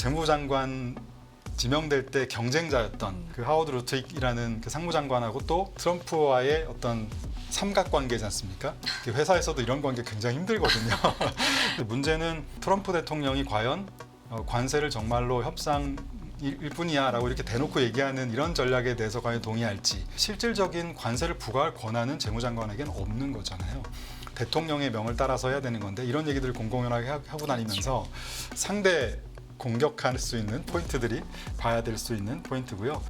재무장관 지명될 때 경쟁자였던 그 하워드 루트윅이라는 그 상무장관하고 또 트럼프와의 어떤 삼각관계지 않습니까? 회사에서도 이런 관계 굉장히 힘들거든요. 문제는 트럼프 대통령이 과연 관세를 정말로 협상일 뿐이야 라고 이렇게 대놓고 얘기하는 이런 전략에 대해서 과연 동의할지, 실질적인 관세를 부과할 권한은 재무장관에게는 없는 거잖아요. 대통령의 명을 따라서 해야 되는 건데 이런 얘기들을 공공연하게 하고 다니면서 상대 공격할 수 있는 포인트들이 봐야 될 수 있는 포인트고요.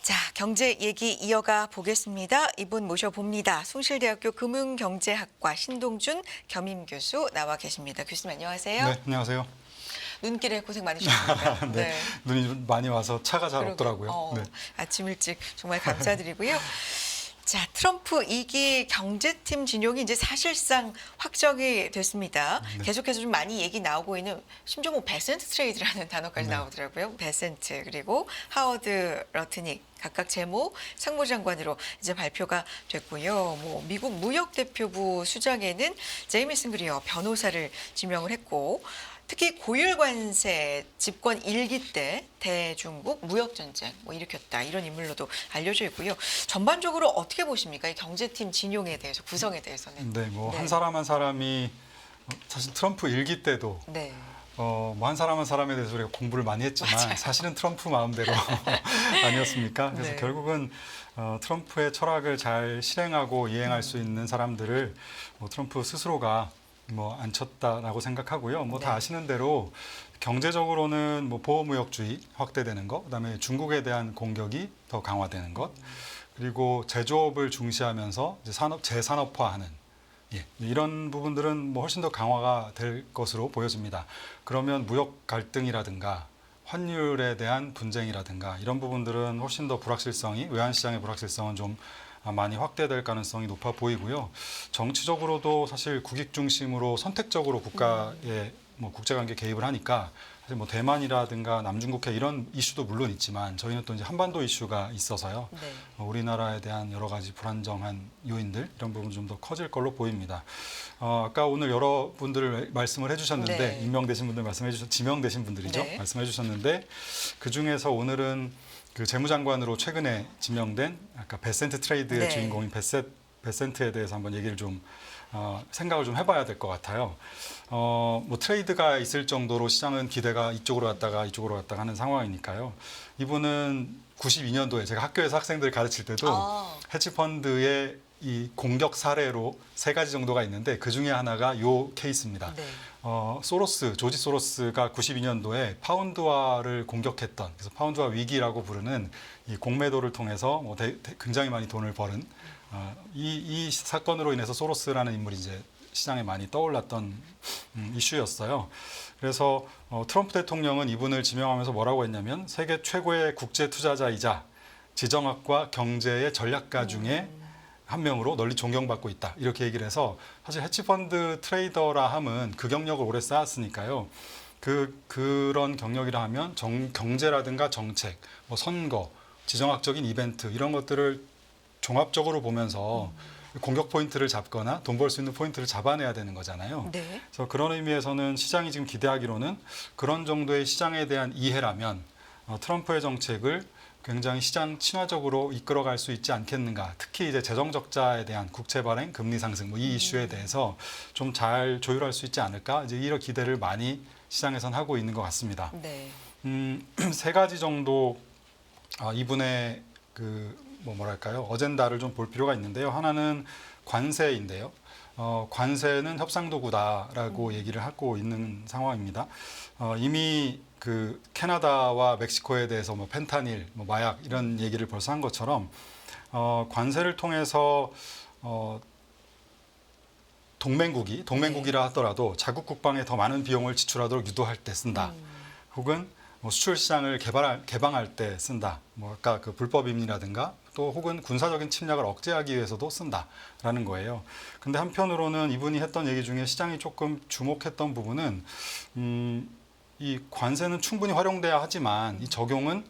자, 경제 얘기 이어가 보겠습니다. 이분 모셔봅니다. 숭실대학교 금융경제학과 신동준 겸임교수 나와 계십니다. 교수님 안녕하세요. 네, 안녕하세요. 눈길에 고생 많으셨습니다. 네, 눈이 많이 와서 차가 잘 없더라고요. 네. 아침 일찍 정말 감사드리고요. 자, 트럼프 2기 경제팀 진용이 이제 사실상 확정이 됐습니다. 네. 계속해서 좀 많이 얘기 나오고 있는, 심지어 뭐 베센트 트레이드라는 단어까지 네. 나오더라고요. 베센트, 그리고 하워드 러트닉 각각 재무 상무장관으로 이제 발표가 됐고요. 뭐 미국 무역대표부 수장에는 제이미슨 그리어 변호사를 지명을 했고, 특히 고율 관세 집권 1기 때 대중국 무역 전쟁 뭐 일으켰다, 이런 인물로도 알려져 있고요. 전반적으로 어떻게 보십니까? 이 경제팀 진용에 대해서, 구성에 대해서는. 네, 뭐 네. 한 사람 한 사람이 사실 트럼프 1기 때도 네. 뭐 한 사람 한 사람에 대해서 우리가 공부를 많이 했지만 맞아요. 사실은 트럼프 마음대로 아니었습니까? 그래서 네. 결국은 트럼프의 철학을 잘 실행하고 이행할 수 있는 사람들을 트럼프 스스로가 앉혔다라고 생각하고요. 뭐 다 네. 아시는 대로 경제적으로는 뭐 보호무역주의 확대되는 것, 그다음에 중국에 대한 공격이 더 강화되는 것, 그리고 제조업을 중시하면서 이제 재산업화하는 이런 부분들은 뭐 훨씬 더 강화가 될 것으로 보여집니다. 그러면 무역 갈등이라든가 환율에 대한 분쟁이라든가 이런 부분들은 훨씬 더 불확실성이, 외환시장의 불확실성은 좀 많이 확대될 가능성이 높아 보이고요. 정치적으로도 사실 국익 중심으로 선택적으로 국가의 뭐 국제관계 개입을 하니까 사실 뭐 대만이라든가 남중국해 이런 이슈도 물론 있지만 저희는 또 이제 한반도 이슈가 있어서요. 네. 우리나라에 대한 여러 가지 불안정한 요인들 이런 부분 좀 더 커질 걸로 보입니다. 아까 오늘 여러분들 말씀을 해주셨는데 네. 임명되신 분들 지명되신 분들이죠. 네. 말씀해주셨는데 그 중에서 오늘은 그 재무장관으로 최근에 지명된 아까 베센트 트레이드의 네. 주인공인 베센트에 대해서 한번 얘기를 좀 생각을 좀 해봐야 될 것 같아요. 뭐 트레이드가 있을 정도로 시장은 기대가 이쪽으로 갔다가 이쪽으로 갔다가 하는 상황이니까요. 이분은 92년도에 제가 학교에서 학생들 가르칠 때도 헤지펀드의 이 공격 사례로 3가지 정도가 있는데 그 중에 하나가 요 케이스입니다. 네. 조지 소로스가 92년도에 파운드화를 공격했던, 그래서 파운드화 위기라고 부르는 이 공매도를 통해서 굉장히 많이 돈을 벌은 이 사건으로 인해서 소로스라는 인물이 이제 시장에 많이 떠올랐던 이슈였어요. 그래서 트럼프 대통령은 이분을 지명하면서 뭐라고 했냐면 세계 최고의 국제 투자자이자 지정학과 경제의 전략가 중에 한 명으로 널리 존경받고 있다, 이렇게 얘기를 해서, 사실 헤지펀드 트레이더라 함은 그 경력을 오래 쌓았으니까요. 그런 경력이라 하면 경제라든가 정책, 뭐 선거, 지정학적인 이벤트 이런 것들을 종합적으로 보면서 공격 포인트를 잡거나 돈 벌 수 있는 포인트를 잡아내야 되는 거잖아요. 네. 그래서 그런 의미에서는 시장이 지금 기대하기로는 그런 정도의 시장에 대한 이해라면 트럼프의 정책을 굉장히 시장 친화적으로 이끌어갈 수 있지 않겠는가. 특히 이제 재정 적자에 대한 국채 발행, 금리 상승 이 이슈에 대해서 좀 잘 조율할 수 있지 않을까. 이제 이런 기대를 많이 시장에선 하고 있는 것 같습니다. 네. 3가지 정도 이분의 뭐랄까요, 어젠다를 좀 볼 필요가 있는데요. 하나는 관세인데요. 관세는 협상도구다라고 얘기를 하고 있는 상황입니다. 이미 그 캐나다와 멕시코에 대해서 뭐 펜타닐, 뭐 마약 이런 얘기를 벌써 한 것처럼 관세를 통해서 동맹국이라 하더라도 자국 국방에 더 많은 비용을 지출하도록 유도할 때 쓴다. 혹은 뭐 수출 시장을 개방할 때 쓴다. 뭐 아까 그 불법 임리라든가 또 혹은 군사적인 침략을 억제하기 위해서도 쓴다라는 거예요. 근데 한편으로는 이분이 했던 얘기 중에 시장이 조금 주목했던 부분은 이 관세는 충분히 활용돼야 하지만 이 적용은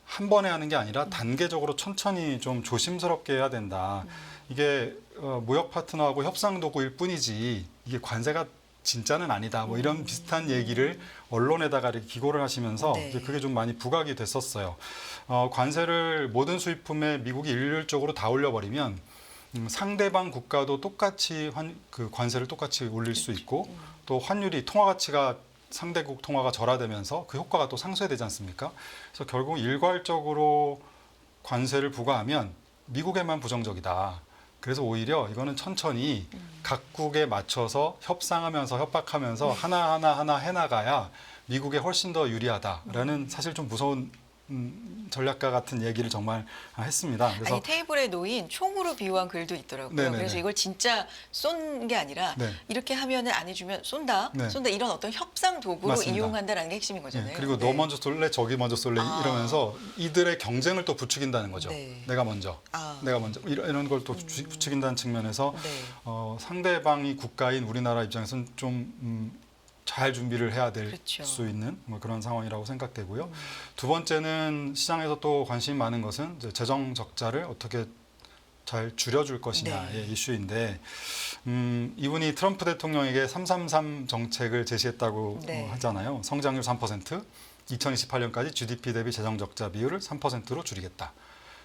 한 번에 하는 게 아니라 단계적으로 천천히 좀 조심스럽게 해야 된다. 이게 무역 파트너하고 협상 도구일 뿐이지 이게 관세가 진짜는 아니다. 뭐 이런 비슷한 얘기를 언론에다가 이렇게 기고를 하시면서 네. 이제 그게 좀 많이 부각이 됐었어요. 관세를 모든 수입품에 미국이 일률적으로 다 올려버리면 상대방 국가도 똑같이 그 관세를 똑같이 올릴 수 있고 또 환율이 통화 가치가 상대국 통화가 절하되면서 그 효과가 또 상쇄되지 않습니까? 그래서 결국 일괄적으로 관세를 부과하면 미국에만 부정적이다. 그래서 오히려 이거는 천천히 각국에 맞춰서 협상하면서 협박하면서 하나하나 해나가야 미국에 훨씬 더 유리하다라는 사실 좀 무서운 전략가 같은 얘기를 정말 했습니다. 그래서 아니 테이블에 놓인 총으로 비유한 글도 있더라고요. 네네네. 그래서 이걸 진짜 쏜 게 아니라 네. 이렇게 하면은 안 해주면 쏜다, 네. 쏜다 이런 어떤 협상 도구로 맞습니다. 이용한다라는 게 핵심인 예, 거잖아요. 그리고 너 네. 먼저 쏠래, 저기 먼저 쏠래 아. 이러면서 이들의 경쟁을 또 부추긴다는 거죠. 네. 내가 먼저, 아. 내가 먼저 이런 걸 또 부추긴다는 측면에서 네. 상대방이 국가인 우리나라 입장에서는 좀 잘 준비를 해야 될 그렇죠. 수 있는 뭐 그런 상황이라고 생각되고요. 두 번째는 시장에서 또 관심이 많은 것은 이제 재정 적자를 어떻게 잘 줄여줄 것이냐의 네. 이슈인데 이분이 트럼프 대통령에게 333 정책을 제시했다고 네. 하잖아요. 성장률 3%, 2028년까지 GDP 대비 재정 적자 비율을 3%로 줄이겠다.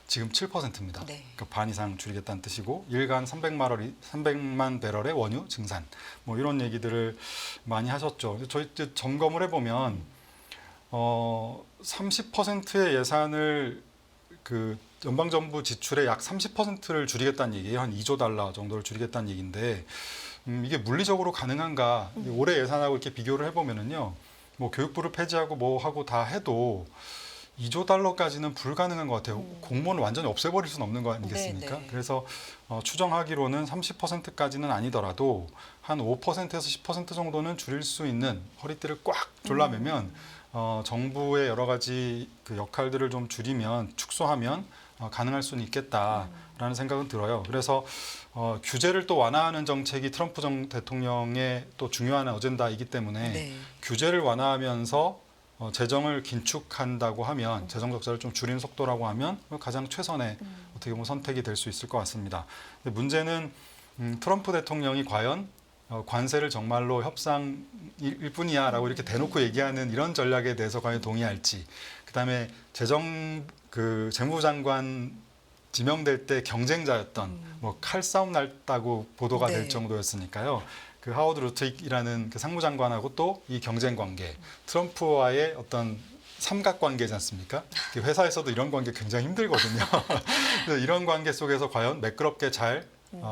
지금 7%입니다. 네. 그러니까 반 이상 줄이겠다는 뜻이고 일간 300만 배럴의 원유 증산 뭐 이런 얘기들을 많이 하셨죠. 저희 이제 점검을 해보면 30%의 예산을 그 연방정부 지출의 약 30%를 줄이겠다는 얘기예요. 한 2조 달러 정도를 줄이겠다는 얘기인데 이게 물리적으로 가능한가? 올해 예산하고 이렇게 비교를 해보면은요. 뭐 교육부를 폐지하고 뭐 하고 다 해도 2조 달러까지는 불가능한 것 같아요. 공무원을 완전히 없애버릴 수는 없는 거 아니겠습니까? 네. 그래서 추정하기로는 30%까지는 아니더라도 한 5%에서 10% 정도는 줄일 수 있는 허리띠를 꽉 졸라매면 정부의 여러 가지 그 역할들을 좀 줄이면 축소하면 가능할 수는 있겠다라는 생각은 들어요. 그래서 규제를 또 완화하는 정책이 트럼프 대통령의 또 중요한 어젠다이기 때문에 네. 규제를 완화하면서 재정을 긴축한다고 하면 재정 적자를 좀 줄이는 속도라고 하면 가장 최선의 어떻게 보면 선택이 될 수 있을 것 같습니다. 근데 문제는 트럼프 대통령이 과연 관세를 정말로 협상일 뿐이야라고 이렇게 대놓고 얘기하는 이런 전략에 대해서 과연 동의할지, 그다음에 재무장관 지명될 때 경쟁자였던 뭐 칼싸움 났다고 보도가 네. 될 정도였으니까요. 그 하워드 루트익이라는 그 상무장관하고 또 이 경쟁 관계, 트럼프와의 어떤 삼각관계지 않습니까? 그 회사에서도 이런 관계 굉장히 힘들거든요. 그래서 이런 관계 속에서 과연 매끄럽게 잘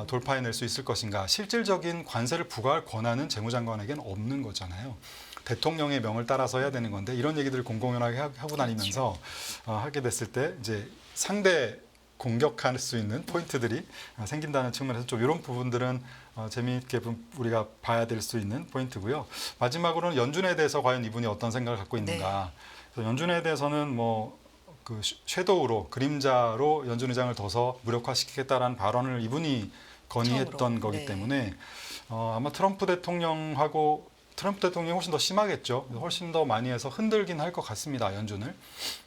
돌파해낼 수 있을 것인가? 실질적인 관세를 부과할 권한은 재무장관에게는 없는 거잖아요. 대통령의 명을 따라서 해야 되는 건데 이런 얘기들을 공공연하게 하고 다니면서 하게 됐을 때 이제 상대 공격할 수 있는 포인트들이 생긴다는 측면에서 좀 이런 부분들은 재미있게 우리가 봐야 될 수 있는 포인트고요. 마지막으로는 연준에 대해서 과연 이분이 어떤 생각을 갖고 있는가. 그래서 연준에 대해서는 뭐 그 섀도우로 그림자로 연준 의장을 둬서 무력화시키겠다라는 발언을 이분이 건의했던 처음으로. 거기 네. 때문에 아마 트럼프 대통령이 훨씬 더 심하겠죠. 훨씬 더 많이 해서 흔들긴 할 것 같습니다. 연준을.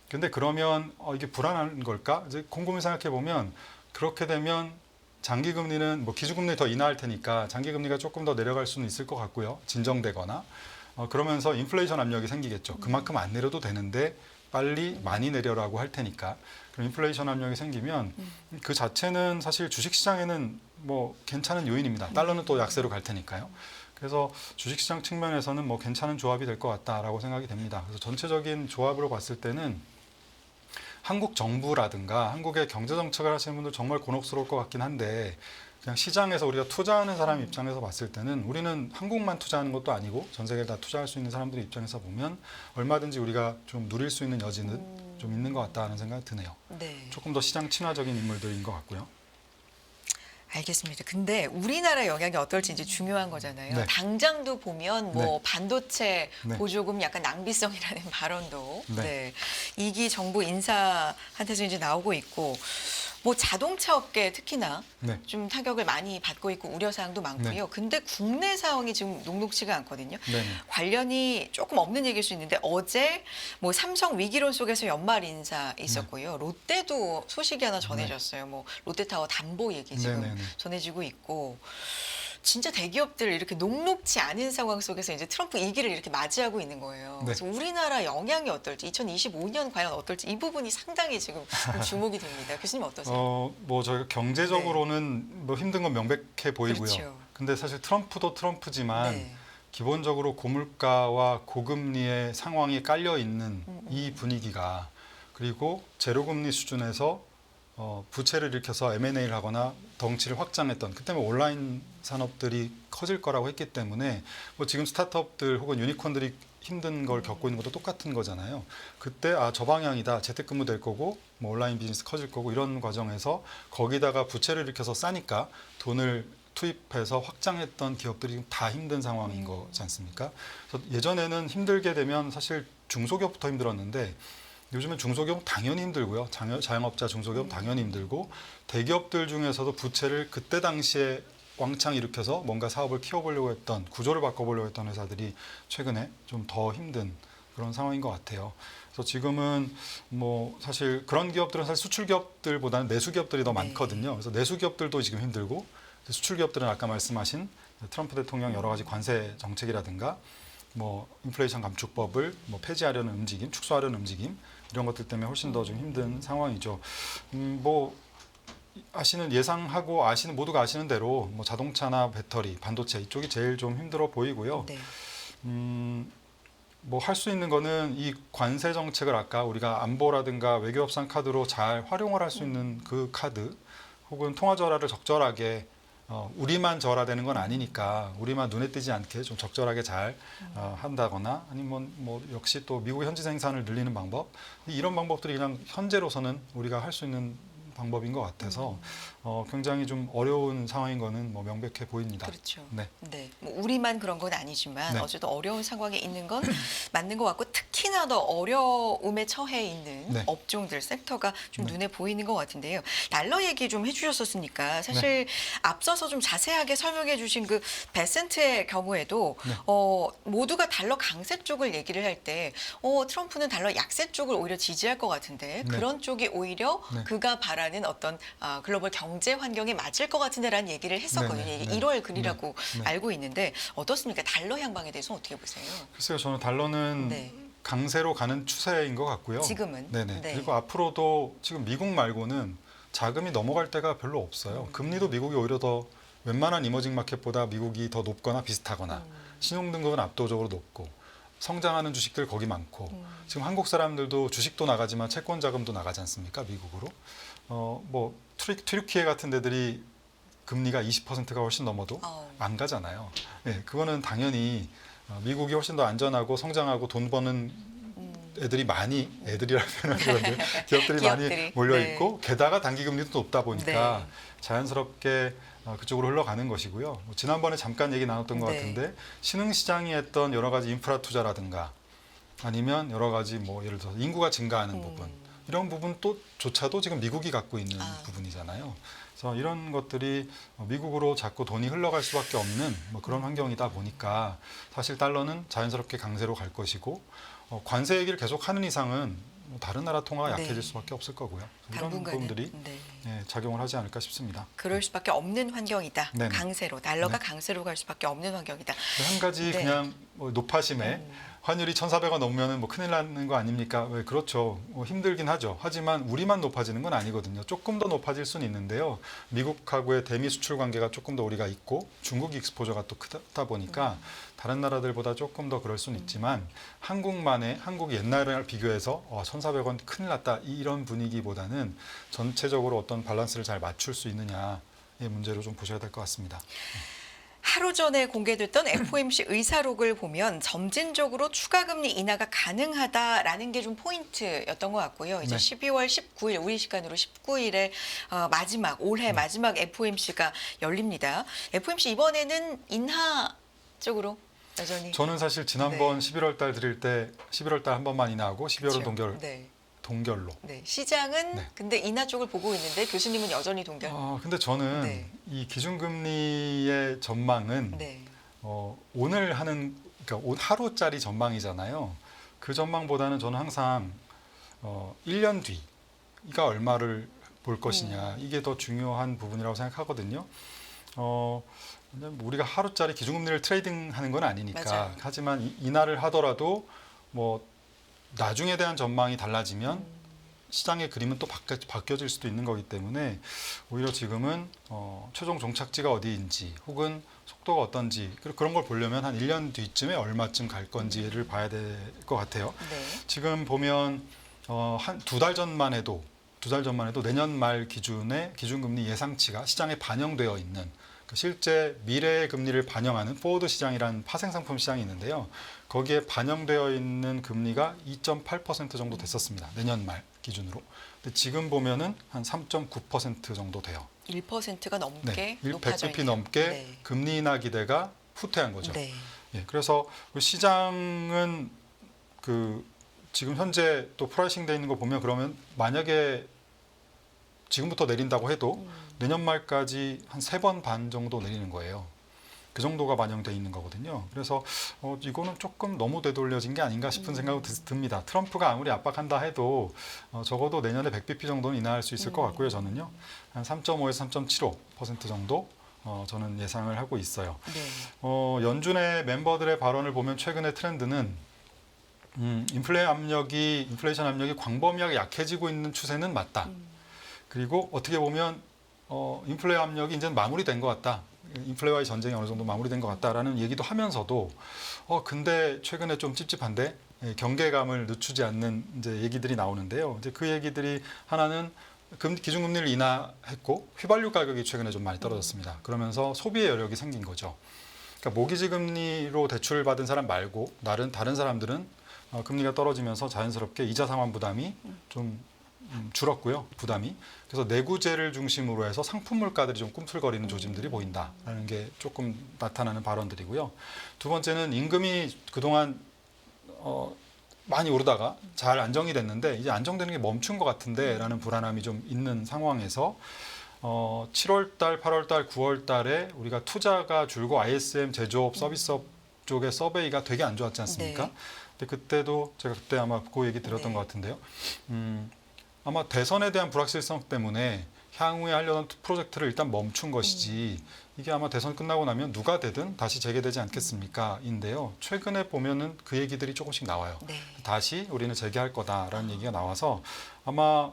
근데 그러면 이게 불안한 걸까? 이제 곰곰이 생각해 보면 그렇게 되면 장기 금리는 뭐 기준금리 더 인하할 테니까 장기 금리가 조금 더 내려갈 수는 있을 것 같고요. 진정되거나 그러면서 인플레이션 압력이 생기겠죠. 그만큼 안 내려도 되는데 빨리 많이 내려라고 할 테니까. 그럼 인플레이션 압력이 생기면 그 자체는 사실 주식시장에는 뭐 괜찮은 요인입니다. 달러는 또 약세로 갈 테니까요. 그래서 주식시장 측면에서는 뭐 괜찮은 조합이 될 것 같다라고 생각이 됩니다. 그래서 전체적인 조합으로 봤을 때는 한국 정부라든가 한국의 경제 정책을 하시는 분들 정말 곤혹스러울 것 같긴 한데 그냥 시장에서 우리가 투자하는 사람 입장에서 봤을 때는 우리는 한국만 투자하는 것도 아니고 전 세계에 다 투자할 수 있는 사람들 입장에서 보면 얼마든지 우리가 좀 누릴 수 있는 여지는 좀 있는 것 같다는 생각이 드네요. 네. 조금 더 시장 친화적인 인물들인 것 같고요. 알겠습니다. 근데 우리나라 영향이 어떨지 이제 중요한 거잖아요. 네. 당장도 보면 뭐 반도체 네. 보조금 약간 낭비성이라는 발언도 네. 이기 정부 인사한테서 이제 나오고 있고 뭐 자동차 업계 특히나 네. 좀 타격을 많이 받고 있고 우려 사항도 많고요. 근데 국내 상황이 지금 녹록치가 않거든요. 네네. 관련이 조금 없는 얘기일 수 있는데 어제 뭐 삼성 위기론 속에서 연말 인사 있었고요. 롯데도 소식이 하나 전해졌어요. 뭐 롯데타워 담보 얘기 지금 네네네. 전해지고 있고 진짜 대기업들 이렇게 녹록지 않은 상황 속에서 이제 트럼프 2기를 이렇게 맞이하고 있는 거예요. 네. 그래서 우리나라 영향이 어떨지 2025년 과연 어떨지 이 부분이 상당히 지금 좀 주목이 됩니다. 교수님 어떠세요? 뭐 저희가 경제적으로는 뭐 힘든 건 명백해 보이고요. 그렇죠. 근데 사실 트럼프도 트럼프지만 네. 기본적으로 고물가와 고금리의 상황이 깔려 있는 이 분위기가 그리고 제로금리 수준에서 부채를 일으켜서 M&A를 하거나 덩치를 확장했던 그때 뭐 온라인 산업들이 커질 거라고 했기 때문에 뭐 지금 스타트업들 혹은 유니콘들이 힘든 걸 겪고 있는 것도 똑같은 거잖아요. 그때 저 방향이다. 재택근무 될 거고 뭐 온라인 비즈니스 커질 거고 이런 과정에서 거기다가 부채를 일으켜서 싸니까 돈을 투입해서 확장했던 기업들이 지금 다 힘든 상황인 거지 않습니까? 그래서 예전에는 힘들게 되면 사실 중소기업부터 힘들었는데 요즘은 중소기업 당연히 힘들고요. 자영업자 중소기업 당연히 힘들고 대기업들 중에서도 부채를 그때 당시에 왕창 일으켜서 뭔가 사업을 키워보려고 했던 구조를 바꿔보려고 했던 회사들이 최근에 좀 더 힘든 그런 상황인 것 같아요. 그래서 지금은 뭐 사실 그런 기업들은 사실 수출 기업들보다는 내수 기업들이 더 많거든요. 그래서 내수 기업들도 지금 힘들고 수출 기업들은 아까 말씀하신 트럼프 대통령 여러 가지 관세 정책이라든가 뭐 인플레이션 감축법을 뭐 폐지하려는 움직임, 축소하려는 움직임 이런 것들 때문에 훨씬 더 좀 힘든 상황이죠. 뭐 예상하고 모두가 아시는 대로 뭐 자동차나 배터리, 반도체 이쪽이 제일 좀 힘들어 보이고요. 네. 뭐 할 수 있는 거는 이 관세 정책을 아까 우리가 안보라든가 외교협상 카드로 잘 활용을 할 수 있는 그 카드 혹은 통화 절하를 적절하게 우리만 절하되는 건 아니니까 우리만 눈에 띄지 않게 좀 적절하게 잘 한다거나 아니면 뭐 역시 또 미국 현지 생산을 늘리는 방법 이런 방법들이 그냥 현재로서는 우리가 할 수 있는 방법인 것 같아서 굉장히 좀 어려운 상황인 거는 뭐 명백해 보입니다. 그렇죠. 네. 네. 뭐 우리만 그런 건 아니지만 네. 어쨌든 어려운 상황에 있는 건 맞는 것 같고 특히나 더 어려움에 처해 있는 네. 업종들, 섹터가 좀 네. 눈에 보이는 것 같은데요. 달러 얘기 좀 해주셨었으니까 사실 앞서서 좀 자세하게 설명해 주신 그 베센트의 경우에도 네. 모두가 달러 강세 쪽을 얘기를 할 때 트럼프는 달러 약세 쪽을 오히려 지지할 것 같은데 네. 그런 쪽이 오히려 네. 그가 바라는 어떤 글로벌 경제 환경에 맞을 것 같은데라는 얘기를 했었거든요. 네, 네, 이게 네. 1월 글이라고 네. 알고 있는데 어떻습니까? 달러 향방에 대해서 어떻게 보세요? 글쎄요, 저는 달러는 네. 강세로 가는 추세인 것 같고요. 지금은? 네네. 네. 그리고 앞으로도 지금 미국 말고는 자금이 넘어갈 데가 별로 없어요. 금리도 미국이 오히려 더 웬만한 이머징 마켓보다 미국이 더 높거나 비슷하거나 신용등급은 압도적으로 높고 성장하는 주식들 거기 많고 지금 한국 사람들도 주식도 나가지만 채권 자금도 나가지 않습니까? 미국으로. 뭐 튀르키예 같은 데들이 금리가 20%가 훨씬 넘어도 안 가잖아요. 네, 그거는 당연히 미국이 훨씬 더 안전하고 성장하고 돈 버는 애들이 애들이라고 표현하는 건데 기업들이 많이 몰려 있고 게다가 단기 금리도 높다 보니까 자연스럽게 그쪽으로 흘러가는 것이고요. 뭐 지난번에 잠깐 얘기 나눴던 것 같은데 신흥시장이 했던 여러 가지 인프라 투자라든가 아니면 여러 가지 뭐 예를 들어서 인구가 증가하는 부분 이런 부분 조차도 지금 미국이 갖고 있는 부분이잖아요. 그래서 이런 것들이 미국으로 자꾸 돈이 흘러갈 수밖에 없는 뭐 그런 환경이다 보니까 사실 달러는 자연스럽게 강세로 갈 것이고 관세 얘기를 계속 하는 이상은 다른 나라 통화가 약해질 수밖에 없을 거고요. 이런 부분들이 작용을 하지 않을까 싶습니다. 그럴 수밖에 없는 환경이다. 네네. 강세로 달러가 강세로 갈 수밖에 없는 환경이다. 한 가지 그냥 뭐 노파심에 환율이 1,400원 넘으면 뭐 큰일 나는 거 아닙니까? 왜 그렇죠. 힘들긴 하죠. 하지만 우리만 높아지는 건 아니거든요. 조금 더 높아질 수는 있는데요. 미국하고의 대미 수출 관계가 조금 더 우리가 있고 중국 익스포저가 또 크다 보니까 다른 나라들보다 조금 더 그럴 수는 있지만 한국 옛날을 비교해서 1,400원 큰일 났다 이런 분위기보다는 전체적으로 어떤 밸런스를 잘 맞출 수 있느냐의 문제로 좀 보셔야 될 것 같습니다. 하루 전에 공개됐던 FOMC 의사록을 보면 점진적으로 추가 금리 인하가 가능하다라는 게 좀 포인트였던 것 같고요. 이제 12월 19일 우리 시간으로 19일에 올해 마지막 FOMC가 열립니다. FOMC 이번에는 인하 쪽으로 여전히 저는 사실 지난번 11월 달 드릴 때 11월 달 한 번만 인하하고 12월은 동결로. 네, 시장은 근데 인하 쪽을 보고 있는데 교수님은 여전히 동결. 근데 저는 이 기준금리의 전망은 오늘 그러니까 하루짜리 전망이잖아요. 그 전망보다는 저는 항상 1년 뒤가 얼마를 볼 것이냐 이게 더 중요한 부분이라고 생각하거든요. 왜냐면 우리가 하루짜리 기준금리를 트레이딩하는 건 아니니까. 맞아요. 하지만 인하를 하더라도 뭐 나중에 대한 전망이 달라지면 시장의 그림은 또 바뀌어질 수도 있는 거기 때문에 오히려 지금은 최종 종착지가 어디인지 혹은 속도가 어떤지 그런 걸 보려면 한 1년 뒤쯤에 얼마쯤 갈 건지를 봐야 될 것 같아요. 네. 지금 보면 한 2달 전만 해도 내년 말 기준의 기준금리 예상치가 시장에 반영되어 있는 실제 미래의 금리를 반영하는 포워드 시장이라는 파생상품 시장이 있는데요. 거기에 반영되어 있는 금리가 2.8% 정도 됐었습니다. 내년 말 기준으로. 근데 지금 보면은 한 3.9% 정도 돼요. 1%가 넘게 네, 높아져 100bp 있네요. 넘게 네. 금리 인하 기대가 후퇴한 거죠. 네. 예, 그래서 시장은 지금 현재 또 프라이싱 돼 있는 거 보면 그러면 만약에 지금부터 내린다고 해도 내년 말까지 한 3번 반 정도 내리는 거예요. 그 정도가 반영돼 있는 거거든요. 그래서 이거는 조금 너무 되돌려진 게 아닌가 싶은 생각이 듭니다. 트럼프가 아무리 압박한다 해도 적어도 내년에 100bp 정도는 인하할 수 있을 것 같고요. 저는요. 한 3.5에서 3.75% 정도 저는 예상을 하고 있어요. 네. 연준의 멤버들의 발언을 보면 최근의 트렌드는 인플레이션 압력이 광범위하게 약해지고 있는 추세는 맞다. 그리고 어떻게 보면 인플레 압력이 이제는 마무리된 것 같다. 인플레와의 전쟁이 어느 정도 마무리된 것 같다라는 얘기도 하면서도 근데 최근에 좀 찝찝한데 경계감을 늦추지 않는 이제 얘기들이 나오는데요. 이제 그 얘기들이 하나는 기준금리를 인하했고 휘발유 가격이 최근에 좀 많이 떨어졌습니다. 그러면서 소비의 여력이 생긴 거죠. 그러니까 모기지 금리로 대출을 받은 사람 말고 다른 사람들은 금리가 떨어지면서 자연스럽게 이자 상환 부담이 좀 줄었고요. 부담이. 그래서 내구재를 중심으로 해서 상품 물가들이 좀 꿈틀거리는 조짐들이 보인다라는 게 조금 나타나는 발언들이고요. 두 번째는 임금이 그동안 많이 오르다가 잘 안정이 됐는데 이제 안정되는 게 멈춘 것 같은데라는 불안함이 좀 있는 상황에서 7월 달, 8월 달, 9월 달에 우리가 투자가 줄고 ISM 제조업, 서비스업 쪽의 서베이가 되게 안 좋았지 않습니까? 네. 근데 그때도 제가 그때 아마 그 얘기 드렸던 네. 것 같은데요. 아마 대선에 대한 불확실성 때문에 향후에 하려던 프로젝트를 일단 멈춘 것이지 이게 아마 대선 끝나고 나면 누가 되든 다시 재개되지 않겠습니까? 인데요. 최근에 보면은 그 얘기들이 조금씩 나와요. 네. 다시 우리는 재개할 거다라는 얘기가 나와서 아마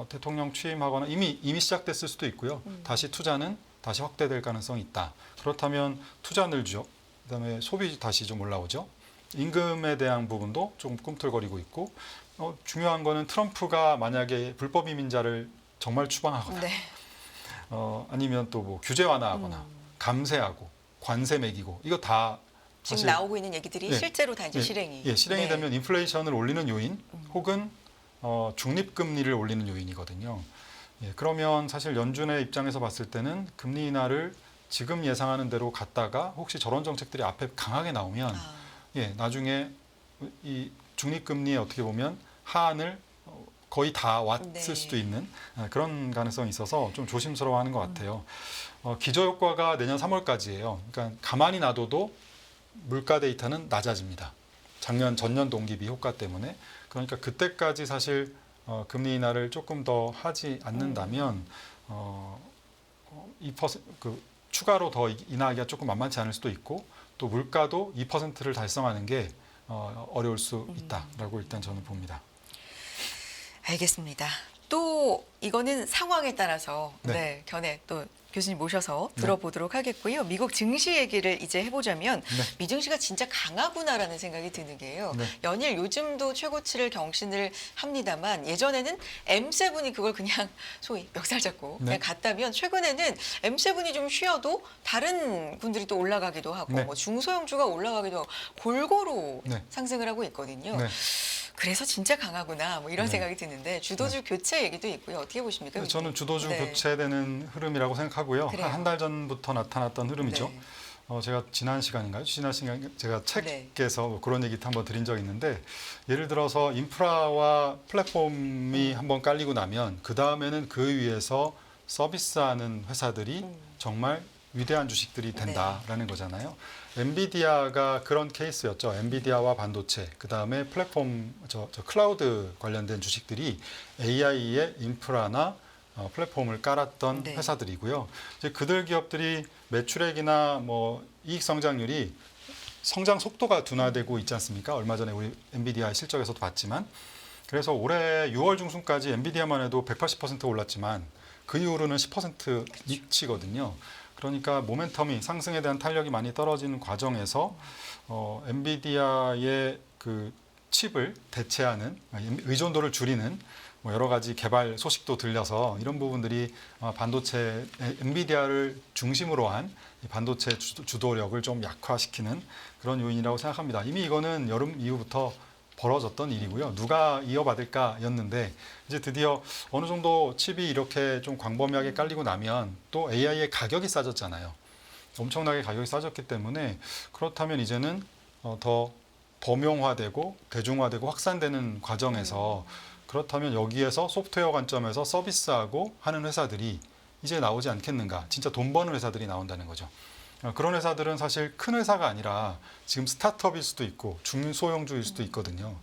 대통령 취임하거나 이미 시작됐을 수도 있고요. 다시 투자는 다시 확대될 가능성이 있다. 그렇다면 투자 늘죠. 그다음에 소비 다시 좀 올라오죠. 임금에 대한 부분도 조금 꿈틀거리고 있고 중요한 거는 트럼프가 만약에 불법 이민자를 정말 추방하거나 네. 아니면 또 뭐 규제 완화하거나 감세하고 관세 매기고 이거 다 지금 사실 나오고 있는 얘기들이 네. 실제로 다 이제 실행이. 실행이 네. 되면 인플레이션을 올리는 요인 혹은 중립금리를 올리는 요인이거든요. 그러면 사실 연준의 입장에서 봤을 때는 금리 인하를 지금 예상하는 대로 갔다가 혹시 저런 정책들이 앞에 강하게 나오면 나중에 이 중립금리에 어떻게 보면 하한을 거의 다 왔을 네. 수도 있는 그런 가능성이 있어서 좀 조심스러워하는 것 같아요. 기저효과가 내년 3월까지예요. 그러니까 가만히 놔둬도 물가 데이터는 낮아집니다. 전년 동기비 효과 때문에. 그러니까 그때까지 사실 금리 인하를 조금 더 하지 않는다면 2% 추가로 더 인하하기가 조금 만만치 않을 수도 있고 또 물가도 2%를 달성하는 게 어려울 수 있다라고 일단 저는 봅니다. 알겠습니다. 또 이거는 상황에 따라서 네. 견해 또 교수님 모셔서 들어보도록 하겠고요. 미국 증시 얘기를 이제 해보자면 미증시가 진짜 강하구나라는 생각이 드는 게요. 네. 연일 요즘도 최고치를 경신을 합니다만 예전에는 M7이 그걸 그냥 소위 멱살 잡고 그냥 갔다면 최근에는 M7이 좀 쉬어도 다른 분들이 또 올라가기도 하고 뭐 중소형주가 올라가기도 하고 골고루 상승을 하고 있거든요. 그래서 진짜 강하구나 뭐 이런 생각이 드는데 주도주 교체 얘기도 있고요. 어떻게 보십니까? 저는 주도주 교체되는 흐름이라고 생각하고요. 한 달 전부터 나타났던 흐름이죠. 제가 지난 시간에 제가 책에서 그런 얘기 한번 드린 적이 있는데 예를 들어서 인프라와 플랫폼이 한번 깔리고 나면 그 다음에는 그 위에서 서비스하는 회사들이 정말 위대한 주식들이 된다라는 거잖아요. 엔비디아가 그런 케이스였죠. 엔비디아와 반도체, 그 다음에 플랫폼, 클라우드 관련된 주식들이 AI의 인프라나 플랫폼을 깔았던 회사들이고요. 이제 그들 기업들이 매출액이나 뭐 이익 성장률이 성장 속도가 둔화되고 있지 않습니까? 얼마 전에 우리 엔비디아 실적에서도 봤지만 그래서 올해 6월 중순까지 엔비디아만 해도 180% 올랐지만 그 이후로는 10% 미치거든요. 그러니까 모멘텀이 상승에 대한 탄력이 많이 떨어지는 과정에서 엔비디아의 그 칩을 대체하는 의존도를 줄이는 뭐 여러 가지 개발 소식도 들려서 이런 부분들이 반도체 엔비디아를 중심으로 한 반도체 주도력을 좀 약화시키는 그런 요인이라고 생각합니다. 이미 이거는 여름 이후부터 벌어졌던 일이고요. 누가 이어받을까였는데 이제 드디어 어느 정도 칩이 이렇게 좀 광범위하게 깔리고 나면 또 AI의 가격이 싸졌잖아요. 엄청나게 가격이 싸졌기 때문에 그렇다면 이제는 더 범용화되고 대중화되고 확산되는 과정에서 그렇다면 여기에서 소프트웨어 관점에서 서비스하고 하는 회사들이 이제 나오지 않겠는가. 진짜 돈 버는 회사들이 나온다는 거죠. 그런 회사들은 사실 큰 회사가 아니라 지금 스타트업일 수도 있고 중소형주일 수도 있거든요.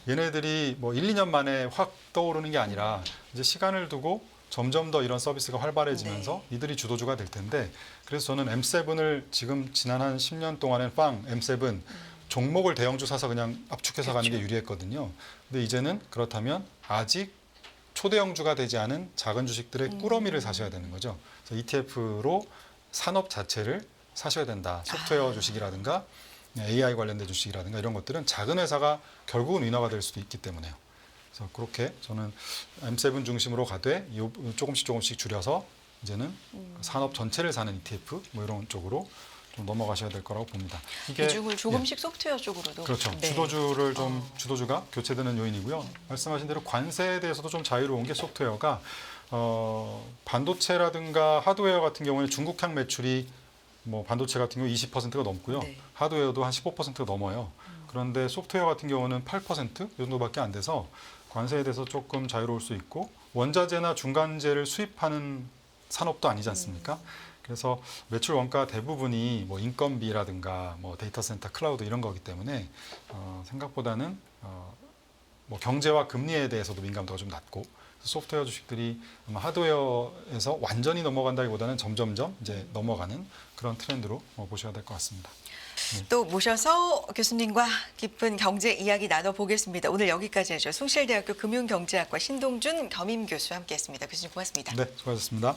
얘네들이 뭐 1, 2년 만에 확 떠오르는 게 아니라 이제 시간을 두고 점점 더 이런 서비스가 활발해지면서 이들이 주도주가 될 텐데 그래서 저는 M7을 지금 지난 한 10년 동안은 M7 종목을 대형주 사서 그냥 압축해서 가는 게 유리했거든요. 근데 이제는 그렇다면 아직 초대형주가 되지 않은 작은 주식들의 꾸러미를 사셔야 되는 거죠. 그래서 ETF로 산업 자체를 사셔야 된다. 소프트웨어 주식이라든가 AI 관련된 주식이라든가 이런 것들은 작은 회사가 결국은 위너가 될 수도 있기 때문에요. 그래서 그렇게 저는 M7 중심으로 가되 조금씩 줄여서 이제는 산업 전체를 사는 ETF 뭐 이런 쪽으로 좀 넘어가셔야 될 거라고 봅니다. 비중을 조금씩 소프트웨어 쪽으로도. 그렇죠. 네. 주도주를 좀 주도주가 교체되는 요인이고요. 말씀하신 대로 관세에 대해서도 좀 자유로운 게 소프트웨어가 반도체라든가 하드웨어 같은 경우에는 중국향 매출이 뭐 반도체 같은 경우 20%가 넘고요. 네. 하드웨어도 한 15%가 넘어요. 그런데 소프트웨어 같은 경우는 8%이 정도밖에 안 돼서 관세에 대해서 조금 자유로울 수 있고 원자재나 중간재를 수입하는 산업도 아니지 않습니까? 그래서 매출 원가 대부분이 뭐 인건비라든가 뭐 데이터 센터, 클라우드 이런 거기 때문에 생각보다는 뭐 경제와 금리에 대해서도 민감도가 좀 낮고 소프트웨어 주식들이 아마 하드웨어에서 완전히 넘어간다기보다는 점점점 이제 넘어가는 그런 트렌드로 보셔야 될 것 같습니다. 또 모셔서 교수님과 깊은 경제 이야기 나눠보겠습니다. 오늘 여기까지 하죠. 숭실대학교 금융경제학과 신동준 겸임 교수와 함께했습니다. 교수님 고맙습니다. 네, 수고하셨습니다.